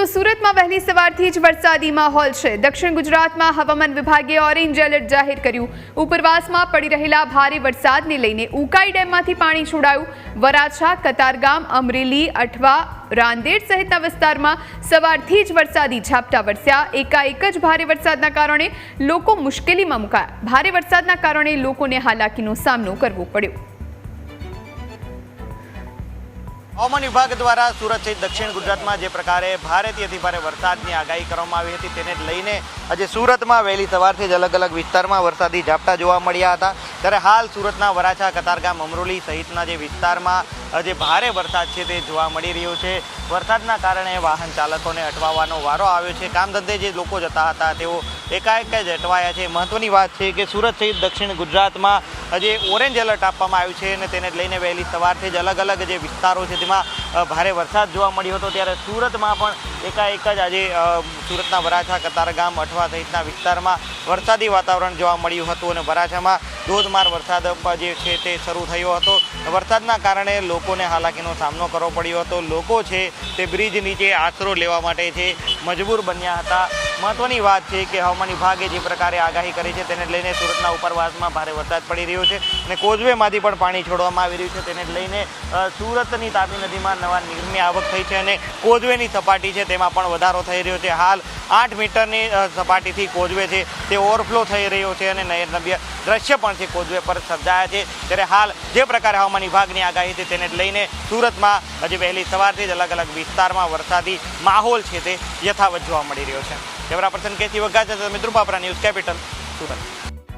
તો સુરતમાં વહેલી સવારથી જ વરસાદી માહોલ છે। દક્ષિણ ગુજરાતમાં હવામાન વિભાગે ઓરેન્જ એલર્ટ જાહેર કર્યું। ઉપરવાસમાં પડી રહેલા ભારે વરસાદને લઈને ઉકાઈ ડેમમાંથી પાણી છોડાયું। વરાછા, કતારગામ, અમરેલી, અઠવા, રાંદેર સહિતના વિસ્તારમાં સવારથી જ વરસાદી ઝાપટા વરસ્યા। એકાએક જ ભારે વરસાદના કારણે લોકો મુશ્કેલીમાં મુકાયા। ભારે વરસાદના કારણે લોકોને હાલાકીનો સામનો કરવો પડ્યો। હવામાન વિભાગ દ્વારા સુરત સહિત દક્ષિણ ગુજરાતમાં જે પ્રકારે ભારેથી અતિભારે વરસાદની આગાહી કરવામાં આવી હતી તેને લઈને આજે સુરતમાં વહેલી સવારથી જ અલગ અલગ વિસ્તારમાં વરસાદી ઝાપટા જોવા મળ્યા હતા। ત્યારે હાલ સુરતના વરાછા, કતારગામ, અમરોલી સહિતના જે વિસ્તારમાં જે ભારે વરસાદ છે તે જોવા મળી રહ્યો છે। વરસાદના કારણે વાહન ચાલકોને અટવાવાનો વારો આવ્યો છે। કામ ધંધે જે લોકો જતા હતા તેઓ એકાએક જ અટવાયા છે। મહત્વની વાત છે કે સુરત સહિત દક્ષિણ ગુજરાતમાં જે ઓરેન્જ એલર્ટ આપવામાં આવ્યું છે અને તેને લઈને વહેલી સવારથી જ અલગ અલગ જે વિસ્તારો છે તેમાં ભારે વરસાદ જોવા મળ્યો હતો। ત્યારે સુરતમાં પણ એકાએક જ આજે સુરતના વરાછા, કતારગામ, અઠવા સહિતના વિસ્તારમાં વરસાદી વાતાવરણ જોવા મળ્યું હતું અને વરાછામાં ધોધમાર વરસાદ જે છે તે શરૂ થયો હતો। વરસાદના કારણે લોકોને હાલાકીનો સામનો કરવો પડ્યો હતો। લોકો છે તે બ્રિજ નીચે આશરો લેવા માટે છે મજબૂર બન્યા હતા। મહત્વની વાત છે કે હવામાન વિભાગે જે પ્રકારે આગાહી કરી છે તેને લઈને સુરતના ઉપરવાસમાં ભારે વરસાદ પડી રહ્યો છે અને કોઝવેમાંથી પણ પાણી છોડવામાં આવી રહ્યું છે। તેને લઈને સુરતની તાપી નદીમાં નવા નીરની આવક થઈ છે અને કોઝવેની સપાટી છે તેમાં પણ વધારો થઈ રહ્યો છે। હાલ 8 મીટરની સપાટીથી કોઝવે છે તે ઓવરફ્લો થઈ રહ્યો છે અને નયનરમ્ય દ્રશ્ય પણ છે કોઝવે પર સર્જાયા છે। ત્યારે હાલ જે પ્રકારે હવામાન વિભાગની આગાહી છે તેને લઈને સુરતમાં હજી વહેલી સવારથી જ અલગ અલગ વિસ્તારમાં વરસાદી માહોલ છે તે યથાવત જોવા મળી રહ્યો છે। કેમેરા પર્સન કેસી વઘાસિયા સાથે મિત્રુલ પાપરા, ન્યૂઝ કેપિટલ, સુરત।